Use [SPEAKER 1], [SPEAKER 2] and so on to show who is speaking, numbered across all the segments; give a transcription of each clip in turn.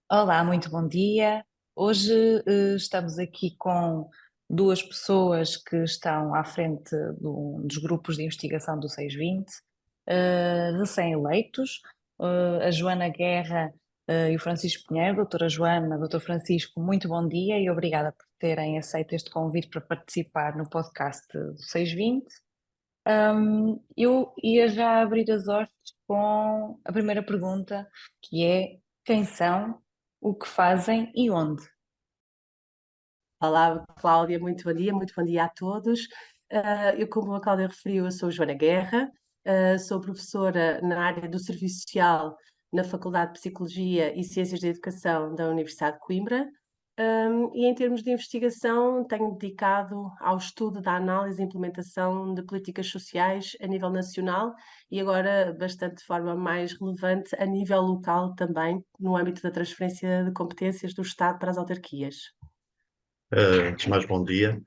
[SPEAKER 1] Olá, muito bom dia. Hoje estamos aqui com duas pessoas que estão à frente dos grupos de investigação do 620, recém-eleitos, a Joana Guerra e o Francisco Pinheiro. Doutora Joana, doutor Francisco, muito bom dia e obrigada por terem aceito este convite para participar no podcast do 620. Eu ia já abrir as hostes com a primeira pergunta, que é: quem são, o que fazem e onde?
[SPEAKER 2] Olá, Cláudia, muito bom dia a todos. Como a Cláudia referiu, eu sou Joana Guerra, sou professora na área do Serviço Social na Faculdade de Psicologia e Ciências da Educação da Universidade de Coimbra. E em termos de investigação, tenho dedicado ao estudo da análise e implementação de políticas sociais a nível nacional e agora, bastante de forma mais relevante, a nível local também, no âmbito da transferência de competências do Estado para as autarquias.
[SPEAKER 1] Uhum.
[SPEAKER 3] Antes de mais, bom dia.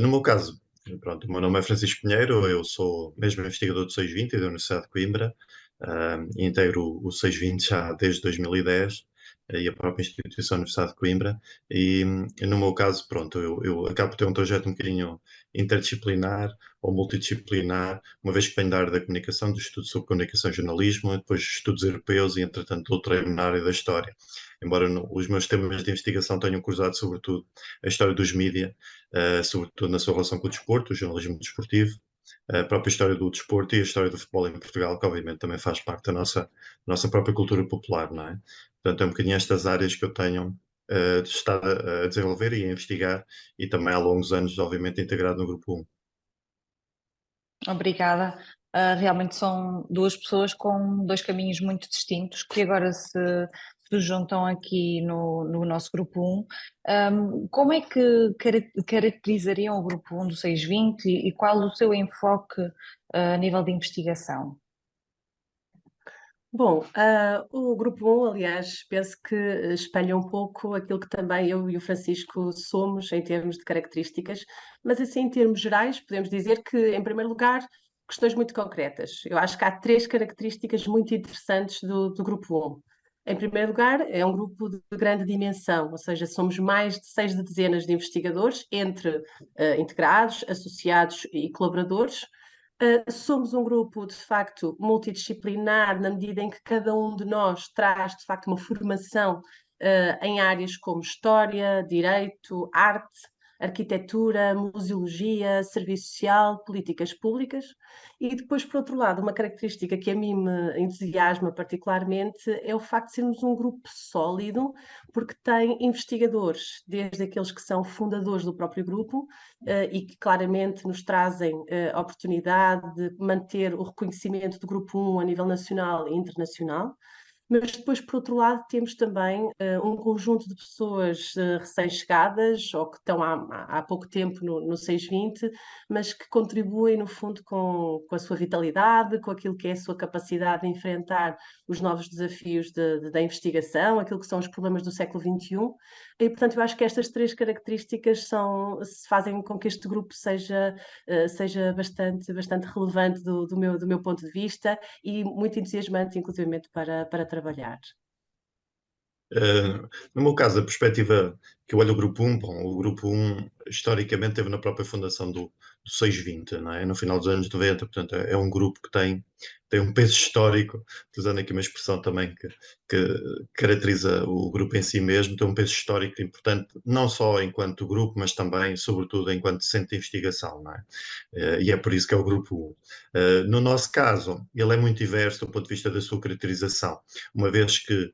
[SPEAKER 3] No meu caso, pronto, o meu nome é Francisco Pinheiro, eu sou mesmo investigador do 620 da Universidade de Coimbra, e integro o 620 já desde 2010, e a própria instituição Universidade de Coimbra, e no meu caso, pronto, eu acabo por ter um projeto um bocadinho interdisciplinar ou multidisciplinar, uma vez que venho da área da comunicação, de estudo sobre comunicação e jornalismo, depois estudos europeus e, entretanto, doutorei na área da história. Embora os meus temas de investigação tenham cruzado, sobretudo, a história dos mídia, sobretudo na sua relação com o desporto, o jornalismo desportivo, a própria história do desporto e a história do futebol em Portugal, que obviamente também faz parte da nossa própria cultura popular, não é? Portanto, é um bocadinho estas áreas que eu tenho estado a desenvolver e a investigar, e também há longos anos, obviamente, integrado no Grupo 1.
[SPEAKER 1] Obrigada. Realmente são duas pessoas com dois caminhos muito distintos que agora se juntam aqui no nosso grupo 1. Como é que caracterizariam o grupo 1 do 620 e qual o seu enfoque, a nível de investigação?
[SPEAKER 2] Bom, o Grupo 1, aliás, penso que espelha um pouco aquilo que também eu e o Francisco somos em termos de características, mas assim, em termos gerais, podemos dizer que, em primeiro lugar, questões muito concretas. Eu acho que há três características muito interessantes do Grupo 1. Em primeiro lugar, é um grupo de grande dimensão, ou seja, somos mais de 6 dezenas de investigadores, entre integrados, associados e colaboradores. Somos um grupo, de facto, multidisciplinar, na medida em que cada um de nós traz, de facto, uma formação em áreas como história, direito, arte, arquitetura, museologia, serviço social, políticas públicas. E depois, por outro lado, uma característica que a mim me entusiasma particularmente é o facto de sermos um grupo sólido, porque tem investigadores, desde aqueles que são fundadores do próprio grupo, e que claramente nos trazem a oportunidade de manter o reconhecimento do Grupo 1 a nível nacional e internacional. Mas depois, por outro lado, temos também um conjunto de pessoas recém-chegadas ou que estão há pouco tempo no 620, mas que contribuem, no fundo, com a sua vitalidade, com aquilo que é a sua capacidade de enfrentar os novos desafios da investigação, aquilo que são os problemas do século XXI. E, portanto, eu acho que estas três características fazem com que este grupo seja bastante relevante do meu ponto de vista e muito entusiasmante, inclusivamente, para trabalhar.
[SPEAKER 3] No meu caso, a perspectiva que eu olho o Grupo 1, bom, o Grupo 1 historicamente teve na própria fundação do 620, não é? No final dos anos 90, portanto, é um grupo que tem um peso histórico, usando aqui uma expressão também que caracteriza o grupo em si mesmo, tem um peso histórico importante, não só enquanto grupo, mas também, sobretudo, enquanto centro de investigação, não é? E é por isso que é o Grupo 1. No nosso caso, ele é muito diverso do ponto de vista da sua caracterização, uma vez que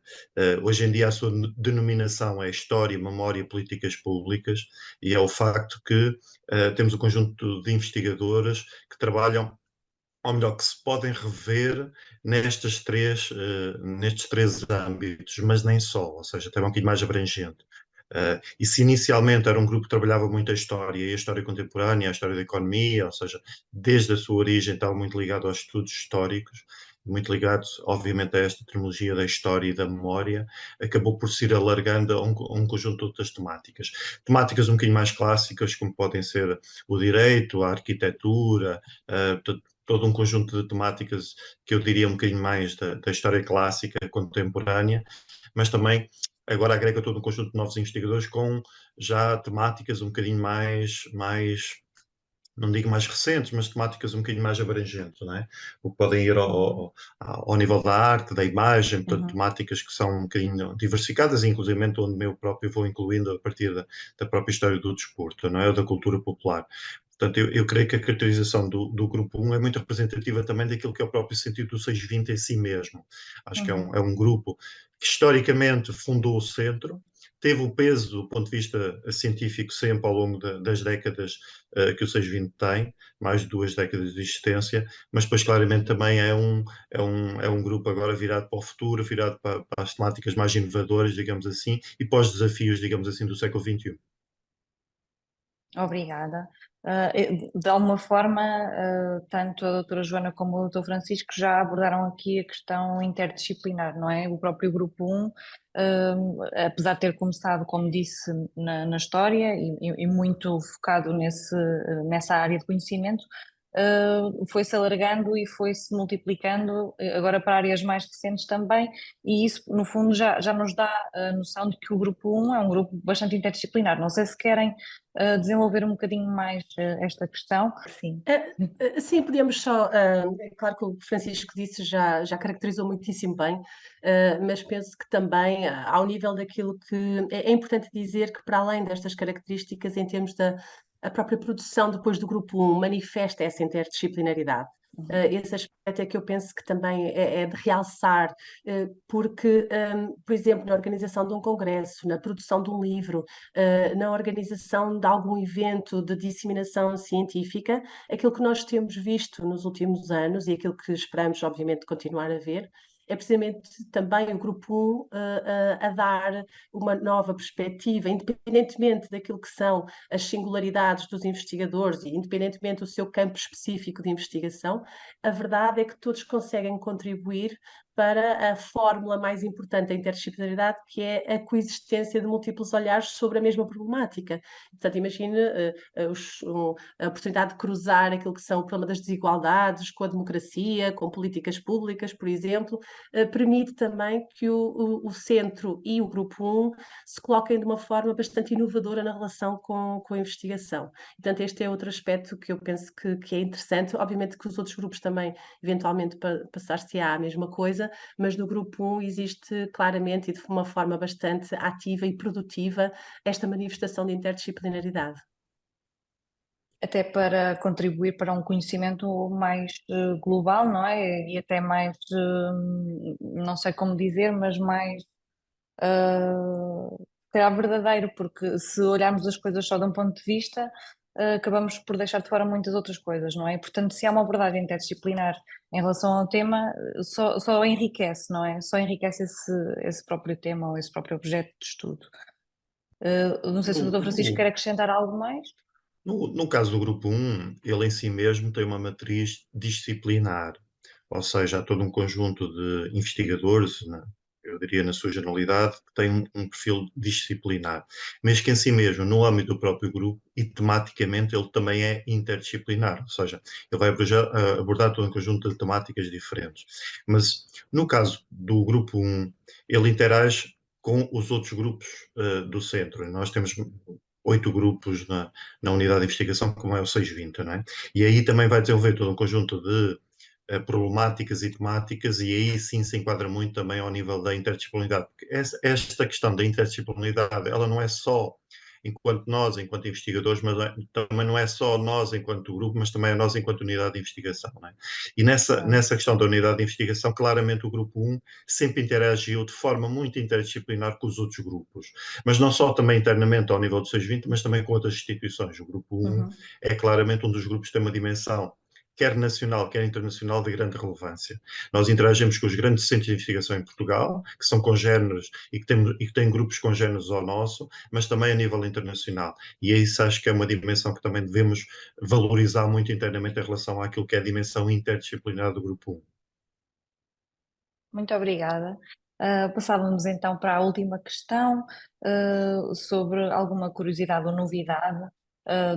[SPEAKER 3] hoje em dia a sua denominação é História, Memória e Políticas Públicas, e é o facto que temos um conjunto de investigadores que trabalham, ou melhor, que se podem rever nestes três âmbitos, mas nem só, ou seja, até um bocadinho mais abrangente. E se inicialmente era um grupo que trabalhava muito a história e a história contemporânea, a história da economia, ou seja, desde a sua origem estava muito ligado aos estudos históricos, muito ligado, obviamente, a esta terminologia da história e da memória, acabou por se ir alargando a um conjunto de outras temáticas. Temáticas um bocadinho mais clássicas, como podem ser o direito, a arquitetura, todo um conjunto de temáticas que eu diria um bocadinho mais da história clássica contemporânea, mas também agora agrega todo um conjunto de novos investigadores com já temáticas um bocadinho mais não digo mais recentes, mas temáticas um bocadinho mais abrangentes, não é? O que podem ir ao nível da arte, da imagem, portanto,
[SPEAKER 1] Uhum.
[SPEAKER 3] temáticas que são um bocadinho diversificadas, inclusive onde eu próprio vou incluindo a partir da própria história do desporto, não é? Ou da cultura popular. Portanto, eu creio que a caracterização do Grupo 1 é muito representativa também daquilo que é o próprio sentido do 620 em si mesmo. Acho que é
[SPEAKER 1] Uhum.
[SPEAKER 3] é um grupo que historicamente fundou o centro, teve o peso do ponto de vista científico sempre ao longo das décadas que o 620 tem, mais de 2 décadas de existência, mas depois claramente também é um grupo agora virado para o futuro, virado para as temáticas mais inovadoras, digamos assim, e para os desafios, digamos assim, do século XXI.
[SPEAKER 1] Obrigada. De alguma forma, tanto a doutora Joana como o doutor Francisco já abordaram aqui a questão interdisciplinar, não é? O próprio Grupo 1, apesar de ter começado, como disse, na história e muito focado nessa área de conhecimento, foi-se alargando e foi-se multiplicando agora para áreas mais recentes também, e isso, no fundo, já nos dá a noção de que o Grupo 1 é um grupo bastante interdisciplinar. Não sei se querem desenvolver um bocadinho mais esta questão. Sim.
[SPEAKER 2] Sim, podemos só. É claro que o Francisco disse já caracterizou muitíssimo bem, mas penso que também, ao nível daquilo que. É importante dizer que, para além destas características, em termos da a própria produção depois do grupo 1, manifesta essa interdisciplinaridade.
[SPEAKER 1] Uhum.
[SPEAKER 2] Esse aspecto é que eu penso que também é de realçar, porque, por exemplo, na organização de um congresso, na produção de um livro, na organização de algum evento de disseminação científica, aquilo que nós temos visto nos últimos anos e aquilo que esperamos, obviamente, continuar a ver, é precisamente também o Grupo 1 a dar uma nova perspectiva, independentemente daquilo que são as singularidades dos investigadores e independentemente do seu campo específico de investigação, a verdade é que todos conseguem contribuir para a fórmula mais importante da interdisciplinaridade, que é a coexistência de múltiplos olhares sobre a mesma problemática. Portanto, imagine a oportunidade de cruzar aquilo que são o problema das desigualdades com a democracia, com políticas públicas, por exemplo, permite também que o centro e o grupo 1 se coloquem de uma forma bastante inovadora na relação com a investigação. Portanto, este é outro aspecto que eu penso que é interessante. Obviamente que os outros grupos também, eventualmente, passar-se-á a mesma coisa, mas no grupo 1 existe claramente e de uma forma bastante ativa e produtiva esta manifestação de interdisciplinaridade.
[SPEAKER 1] Até para contribuir para um conhecimento mais global, não é? E até mais, não sei como dizer, mas mais se calhar verdadeiro, porque se olharmos as coisas só de um ponto de vista, acabamos por deixar de fora muitas outras coisas, não é? E, portanto, se há uma abordagem interdisciplinar em relação ao tema, só enriquece, não é? Só enriquece esse próprio tema ou esse próprio objeto de estudo. Não sei se o doutor Francisco quer acrescentar algo mais.
[SPEAKER 3] No caso do grupo 1, ele em si mesmo tem uma matriz disciplinar, ou seja, há todo um conjunto de investigadores, eu diria na sua generalidade, que tem um perfil disciplinar, mas que em si mesmo, no âmbito do próprio grupo e tematicamente, ele também é interdisciplinar, ou seja, ele vai abordar todo um conjunto de temáticas diferentes. Mas no caso do grupo 1, ele interage com os outros grupos do centro. Nós temos 8 grupos na unidade de investigação, como é o 620, não é? E aí também vai desenvolver todo um conjunto de problemáticas e temáticas, e aí sim se enquadra muito também ao nível da interdisciplinaridade. Porque esta questão da interdisciplinaridade, ela não é só enquanto nós, enquanto investigadores, mas também não é só nós enquanto grupo, mas também é nós enquanto unidade de investigação. Não é? E
[SPEAKER 1] Claro.
[SPEAKER 3] nessa questão da unidade de investigação, claramente o grupo 1 sempre interagiu de forma muito interdisciplinar com os outros grupos, mas não só também internamente ao nível do 620, mas também com outras instituições. O grupo 1
[SPEAKER 1] Uhum.
[SPEAKER 3] é claramente um dos grupos que tem uma dimensão quer nacional, quer internacional, de grande relevância. Nós interagimos com os grandes centros de investigação em Portugal, que são congéneres e que têm grupos congéneres ao nosso, mas também a nível internacional. E isso acho que é uma dimensão que também devemos valorizar muito internamente em relação àquilo que é a dimensão interdisciplinar do Grupo 1.
[SPEAKER 1] Muito obrigada. Passávamos então para a última questão, sobre alguma curiosidade ou novidade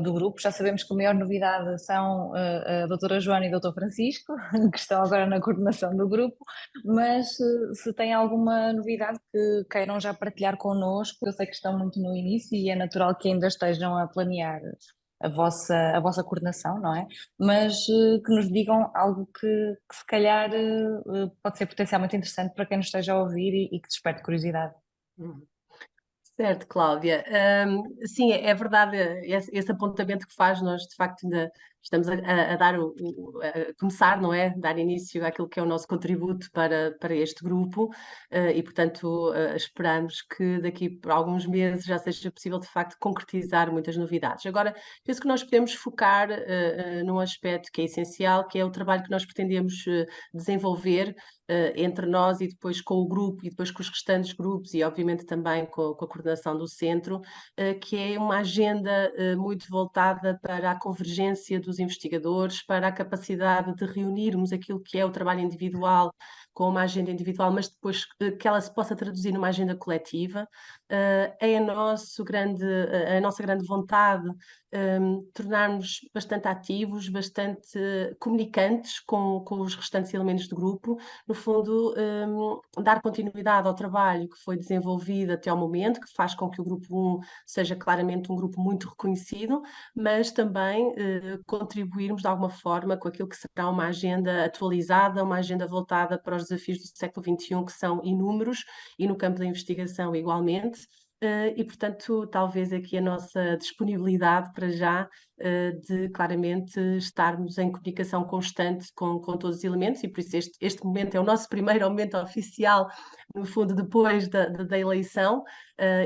[SPEAKER 1] do grupo. Já sabemos que a maior novidade são a doutora Joana e o doutor Francisco, que estão agora na coordenação do grupo, mas se tem alguma novidade que queiram já partilhar connosco, eu sei que estão muito no início e é natural que ainda estejam a planear a vossa coordenação, não é? Mas que nos digam algo que se calhar pode ser potencialmente interessante para quem nos esteja a ouvir e que desperte curiosidade.
[SPEAKER 2] Uhum. Certo, Cláudia. Sim, é verdade esse apontamento que faz, nós de facto ainda estamos a dar a começar, não é? Dar início àquilo que é o nosso contributo para este grupo, e portanto esperamos que daqui por alguns meses já seja possível de facto concretizar muitas novidades. Agora, penso que nós podemos focar num aspecto que é essencial, que é o trabalho que nós pretendemos desenvolver entre nós e depois com o grupo e depois com os restantes grupos e obviamente também com a coordenação do centro, que é uma agenda muito voltada para a convergência dos investigadores, para a capacidade de reunirmos aquilo que é o trabalho individual com uma agenda individual, mas depois que ela se possa traduzir numa agenda coletiva. É a nossa grande vontade tornarmos bastante ativos, bastante comunicantes com os restantes elementos do grupo, no fundo, dar continuidade ao trabalho que foi desenvolvido até ao momento, que faz com que o Grupo 1 seja claramente um grupo muito reconhecido, mas também contribuirmos de alguma forma com aquilo que será uma agenda atualizada, uma agenda voltada para os desafios do século XXI, que são inúmeros, e no campo da investigação igualmente. E, portanto, talvez aqui a nossa disponibilidade para já de claramente estarmos em comunicação constante com todos os elementos, e por isso este momento é o nosso primeiro momento oficial, no fundo, depois da eleição,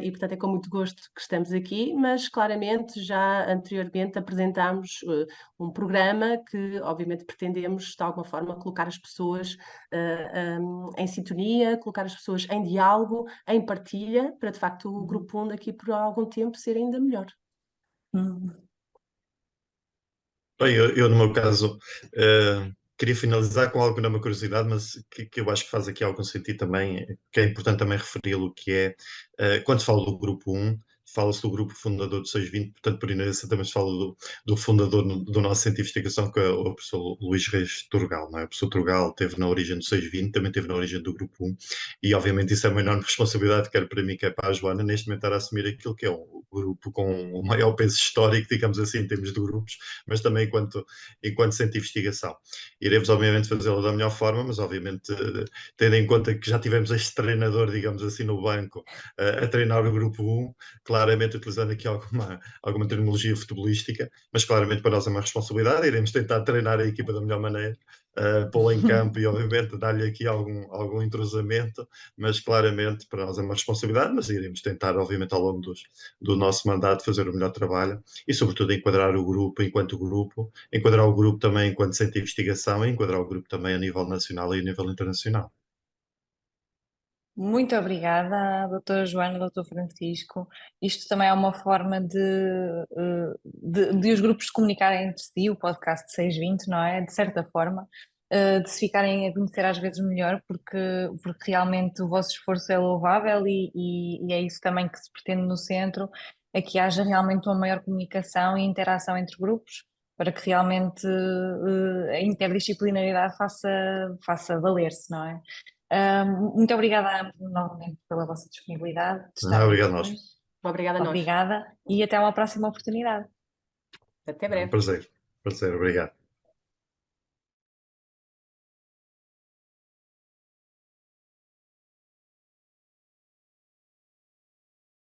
[SPEAKER 2] e portanto é com muito gosto que estamos aqui, mas claramente já anteriormente apresentámos um programa que obviamente pretendemos de alguma forma colocar as pessoas em sintonia, colocar as pessoas em diálogo, em partilha, para de facto o Grupo 1 daqui por algum tempo ser ainda melhor.
[SPEAKER 1] Hum.
[SPEAKER 3] Bem, no meu caso, queria finalizar com algo na minha curiosidade, mas que eu acho que faz aqui algum sentido também, que é importante também referi-lo, que é, quando se fala do Grupo 1, fala-se do grupo fundador do 620, portanto, por inerência também se fala do fundador do nosso centro de investigação, que é o professor Luís Reis Turgal, não é? O professor Turgal teve na origem do 620, também teve na origem do Grupo 1, e obviamente isso é uma enorme responsabilidade, quer para mim, quer para a Joana, neste momento estar a assumir aquilo que é um grupo com o maior peso histórico, digamos assim, em termos de grupos, mas também enquanto centro de investigação. Iremos, obviamente, fazê-lo da melhor forma, mas, obviamente, tendo em conta que já tivemos este treinador, digamos assim, no banco, a treinar o Grupo 1, claramente utilizando aqui alguma terminologia futebolística, mas claramente para nós é uma responsabilidade, iremos tentar treinar a equipa da melhor maneira, pô-la em campo e, obviamente, dar-lhe aqui algum entrosamento, mas claramente para nós é uma responsabilidade, mas iremos tentar, obviamente, ao longo do nosso mandato, fazer o melhor trabalho e, sobretudo, enquadrar o grupo enquanto grupo, enquadrar o grupo também enquanto centro de investigação e enquadrar o grupo também a nível nacional e a nível internacional.
[SPEAKER 1] Muito obrigada, doutora Joana, doutor Francisco. Isto também é uma forma de os grupos se comunicarem entre si, o podcast 620, não é? De certa forma, de se ficarem a conhecer às vezes melhor, porque realmente o vosso esforço é louvável e é isso também que se pretende no centro, é que haja realmente uma maior comunicação e interação entre grupos, para que realmente a interdisciplinaridade faça valer-se, não é? Muito obrigada novamente pela vossa disponibilidade de estarem
[SPEAKER 3] Obrigado a
[SPEAKER 1] aqui
[SPEAKER 3] nós.
[SPEAKER 1] hoje.
[SPEAKER 2] Obrigada a nós.
[SPEAKER 1] Obrigada e até uma próxima oportunidade.
[SPEAKER 2] Até
[SPEAKER 3] É um
[SPEAKER 2] breve.
[SPEAKER 3] prazer. Prazer, obrigado.